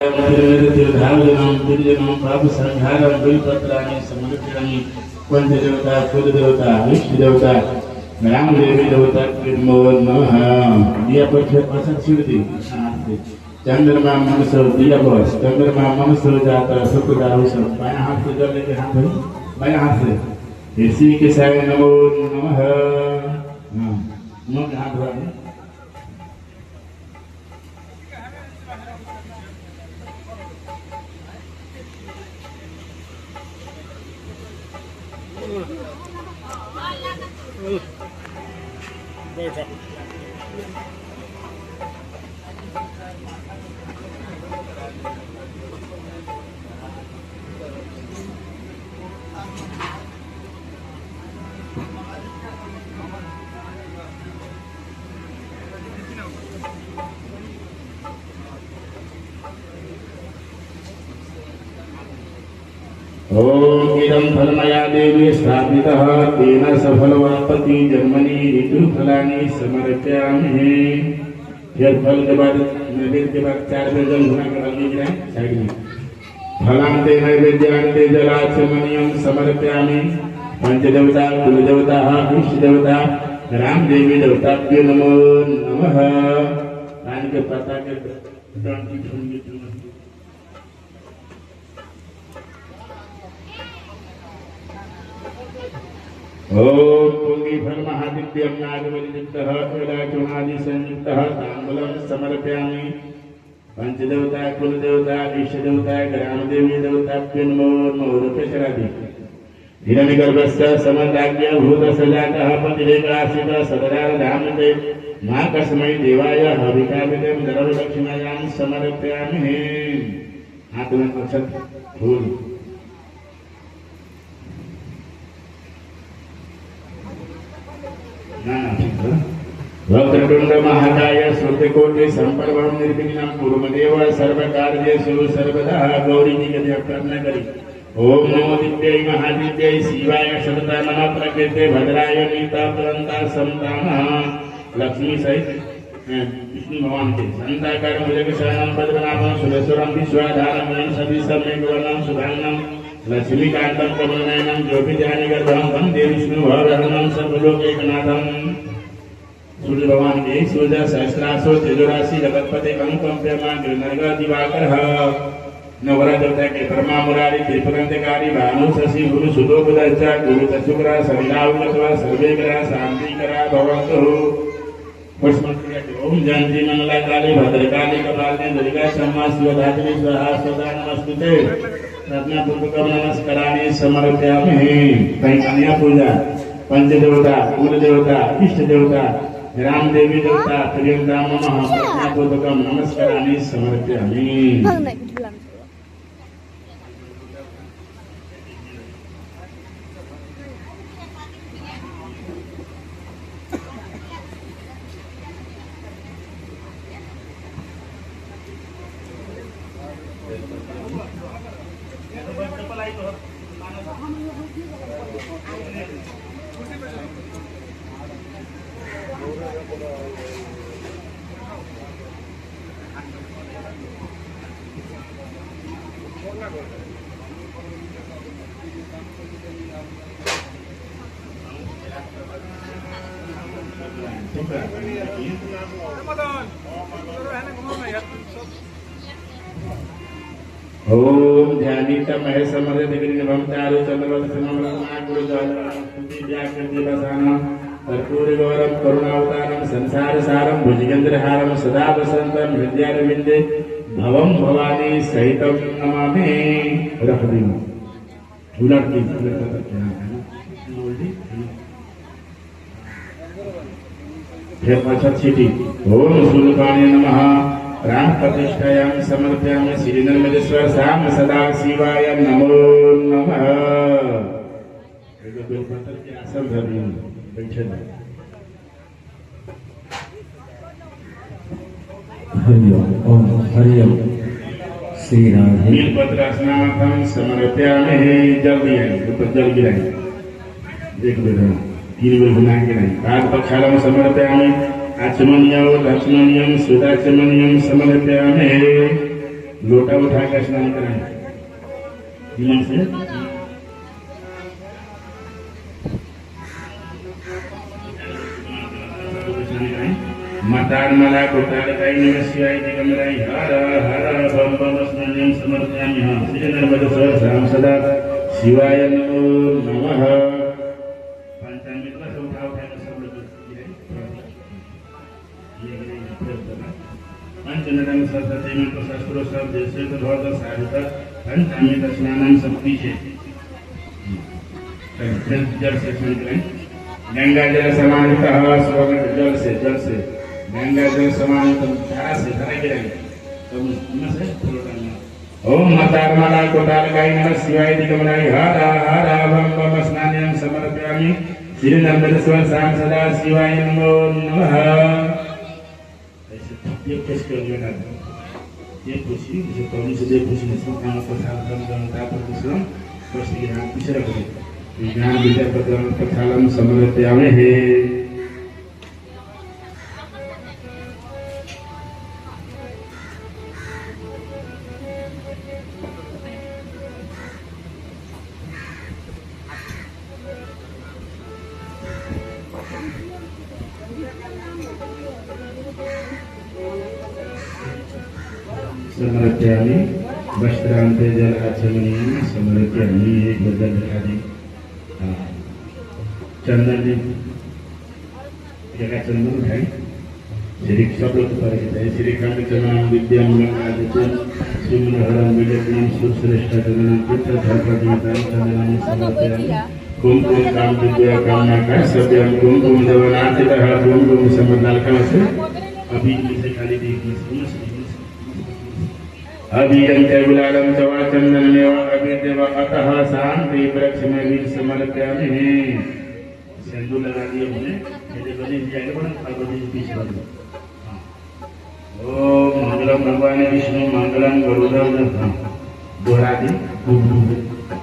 तीर्थार्जनम दुर्जनम पाप संहारम बिलपत्राणि समर्पयामि पंचदेवता कुलदेवता इष्ट देवता राम देवी देवता नमो नमः। दिया पर प्रसाद सिद्धि चंद्रमा मनसो दिया बस चंद्रमा मनसो जाता सुखदायु सब बायां हाथ से जल लेके हाथ धो बायां हाथ से इसी के साय नमो नमः। नमो हाथ धो बैठा ओम इदं फलमया देवी स्थापितः तेन सफलवापति जन्मनि ऋतुफलानि समर्पयामि। फिर फल के बाद नैवेद्य के बाद 4 जल घुमा के अलग गिराएं साइड में। फलांते नैवेद्यांते जलाचमनियं समर्पयामि। पंचदेवता कुलदेवता इष्ट देवता राम देवी देवताभ्यो नमो नमः। पान के पत्ता के डंडी ढूंढ ओम पुंगी फल महादित्यम नागवलियुक्तः एलाचुनादि संयुक्तः तांबूलम समर्पयामि। पंचदेवता कुलदेवता इष्ट देवता ग्राम देवी देवताभ्यो नमो नमः। रूपेशरादि हिरण्यगर्भस्य समताज्ञ भूत सजातः पतिरेकासित सदरार धामते मां कस्मै देवाय हविकाविदं दरवदक्षिणायां समर्पयामि। हाथ में अक्षत फूल वक्रतुंड महाकाय श्रुतिकोटि संप्रभं निर्विघ्नं कुरुमदेव सर्वकार्येषु सर्वदा। गौरी जी के प्रार्थना करी। ओम नमो दिव्यै महादिव्यै शिवाय सतता नमः प्रकृते भद्राय नीता पुरंता समतामः। लक्ष्मी सहित विष्णु भगवान के संताकार भुजगशयनं पद्मनाभं सुरेश्वरं विश्वाधारं सदीशं मेघवर्णं शुभांगं लक्ष्मीकान्तं कमलनयनं ज्योतिर्ज्ञानगर्भं वन्दे विष्णुभवहरणं सर्वलोकैकनाथं। सूर्य भगवान के सूर्य सहस्रासो तेजोराशि जगतपते अनुकंप्यमान नरग दिवाकर नवरा देवता के ब्रह्मा मुरारी त्रिपुरांतकारी भानु शशि गुरु सुदो बुधचा गुरु शुक्र सविलावत्वा सर्वे ग्रह शांति करा भवन्तु। ओम जानकी मंगला काली भद्रकाली कपालिनी दुर्गा क्षमा शिवधात्री स्वाहा स्वदा नमस्तुते। रत्ना पूर्वकम नमस्काराणि समर्पयामि। कन्या पूजा पंचदेवता कुलदेवता इष्ट देवता राम देवी देवता प्रियंका नमः प्रज्ञापूर्वकं नमस्काराणि समर्पयामि। ओम ध्यानितम है समर्थ गिरिनिभं चारु चंद्रवत सममलना गुरु स्तुति व्याकृति वसानं कर्पूर गौरम करुणावतारम संसार सारम भुजगेंद्रहारम सदा वसंतं हृदयारविंदे भवम भवानी सहितं नमामि। रख दी उलट की फिर अच्छा सीटी। ओम सूर्यपाणे नमः। राम प्रतिष्ठायां समर्पयामि। श्री नर्मदेश्वर श्याम सदा शिवाय नमो नमः। बेलपत्र के आसन धरिए बैठे ओम हरिओम श्री राधे। बेलपत्र स्नानार्थं समर्पयामि। जल्दी आइए ऊपर जल गिराइए एक बेर 3 बेर घुमा के नहीं। काल पक्षालम समर्पयामि। आचमनियं लक्ष्मणियं सुदाचमनियं समर्पयामि। लोटा उठाकर स्नान कराएं दिमाग से। मातार मला कोटार काही नमस्याय दिगंबराय हर हर बम बम स्नानं समर्पयामि। हाँ श्री नर्मद सहस्राम सदा शिवाय नमो नमः। पंचामृत का उठा सब लोग पंचनदन सरस्वती में तो शास्त्रों सब जैसे तो बहुत साधुता पंचामृत स्नानं सब पीछे जल से स्नान करें। गंगा जल समानितः स्वर्ण जल से गंगा जल समानितः धारा से धारा गिराएंगे तो उनमें से थोड़ा डालना। ओम मातार माला कोटार गाय नमः शिवाय दिगंबराय हर हर बम बम स्नानं समर्पयामि। श्री नर्मदेश्वर शाम सदा शिवाय नमो नमः। ये किस कर लेना ये खुशी जो कौन से दे खुशी ने सब काम को साल काम पर दूसरा बस ये हाथ पीछे रख दे ज्ञान विद्या प्रदान प्रथालम समर्पयामि हे। समर्पयामि वस्त्रांते जल आचमनीय समर्पयामि। एक बदल दिखा दी चंदन जी जगह चंदन उठाई श्री सब लोग पर श्री खंड चरण विद्याम आदित्य सुमनहरम विजयम सुश्रेष्ठ चरण पुत्र धर्मदेवतां चंदनं समर्पयामि। कुमकुम काम विद्या कामना का सत्यम कुमकुम दवनाथितः कुमकुम समर्पण से अभी से खाली देखिए अभियंते गुलालम चवा चंदनमेव अभिदेव अतः शांति वृक्ष में भी समर्पयामि। सिंदूर लगा दिए मुझे मेरे बने जाएगा बना पार्वती जी पीछे बना। ओम मंगलम भगवान विष्णु मंगलम गरुड़ध्वज दोहरा दी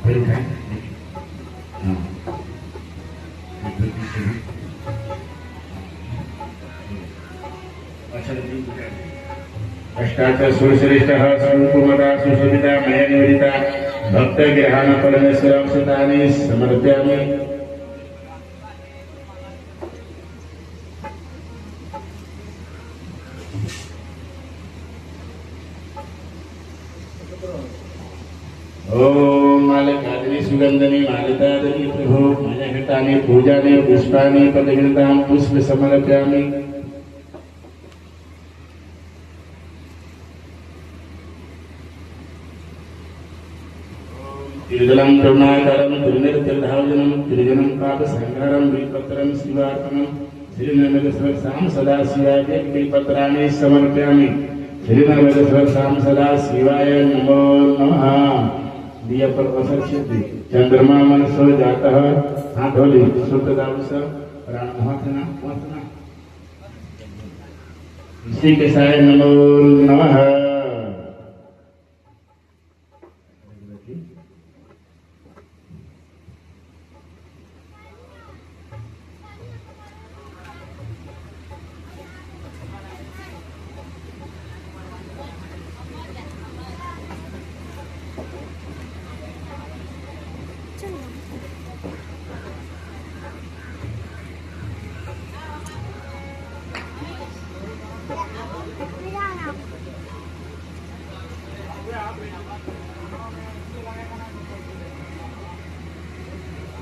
फिर खाए। अष्टादश सुश्रेष्ठः सुकुमारा सुशोभिता मया निवेदिता भक्त ग्रहण परमेश्वरं सदानि समर्पयामि। ओम मालकादि सुगंधनि मालितादि प्रभो मया घटानि पूजानि पुष्पाणि पदघृतां पुष्प समर्पयामि। त्रिजलं करुणाकरं त्रिनिर्तिर्धावजनं त्रिजनं पापसंहारं बिल्पत्रं शिवार्पणं श्री नर्मदेश्वर शाम सदा शिवाय बिल्पत्राणि समर्पयामि। श्री नर्मदेश्वर शाम सदा शिवाय नमो नमः। दिया पर असर सिद्धि चंद्रमा मनसो जातः हाथ होली शुद्ध दावस प्राण महत्ना इसी के साय नमो नमः।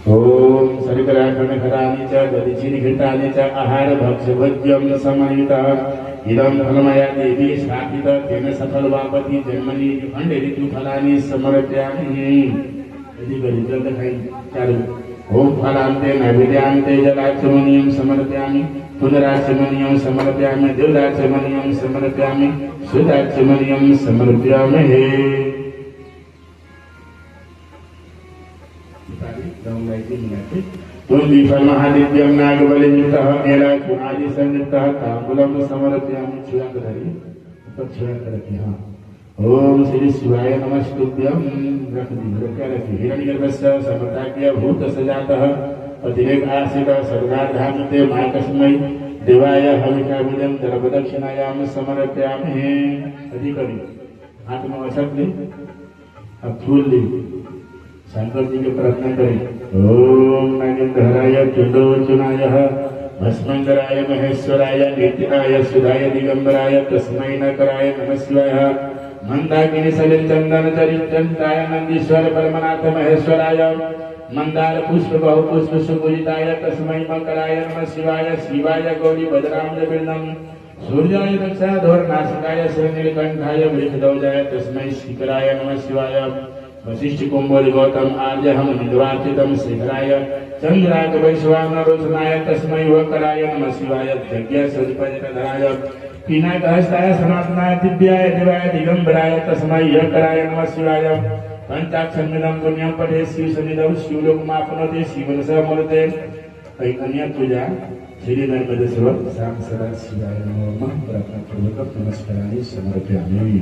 ओम शर्कराखंडखराणि च दधिचिनिघृतानि च आहार भक्ष्यभोज्यं समन्वितः इदं फलमया देवी स्थापित तेन सफलवापति जन्मनि खंडे ऋतुफलानि समर्पयामि। यदि जल खाई चारु ओम फलांते नैवेद्यांते जलाचमनीयं समर्पयामि। पुनराचमनीयं समर्पयामि। देवदाचमनीयं समर्पयामि। सुदाचमनीयं समर्पयामि। तुम विफल महादिव्यम नागबलियुक्तः एलाकुनादि संयुक्तः तांबूलम समर्पयामि। छुआ करी ऊपर छुआ करके हाँ ओम श्री शिवाय नमस्तुभ्यम रख दी क्या रखी हिरण्यगर्भस्य समर्ताज्ञ भूत सजातः अतिरेक आसित सर्वाधामते माकस्मै देवाय हविषाभिदं दर्भदक्षिणायां समर्पयामि। अधिकरी हाथ में वसत ले, अब फूल ले, शंकर जी की प्रार्थना करें। ओम नागेंद्राय त्रिलोचनाय भस्मंगराय महेश्वराय नित्याय सुधाय दिगंबराय तस्मै नकराय नमः शिवाय। मंदाकिनी सलिल चंदन चरित्रंताय नंदीश्वर परमनाथ महेश्वराय मंदार पुष्प बहु पुष्प सुपूजिताय तस्मै मकराय नमः शिवाय। शिवाय गौरी भद्राम जबिंदम सूर्याय दक्षाधोर नासिकाय श्रीनीलकंठाय वृषध्वजाय तस्मै शिखराय नमः शिवाय। वशिष्ठ कुंभोज गौतम आर्य हम निद्वार्चितम शिखराय चंद्राक वैश्वानरोचनाय तस्मै वकराय नमः शिवाय। यज्ञ सजपजधराय पिनाकहस्ताय सनातनाय दिव्याय दिवाय दिगंबराय तस्मै यकराय नमः शिवाय। पंचाक्षरमिदं पुण्यं पठे शिव सन्निधौ शिवलोकमाप्नोति शिवनसः मूर्ते। अन्य पूजा श्री नर्मदेश्वर शाम सदा शिवाय नमः प्रार्थना पूर्वक नमस्काराणि समर्पयामि।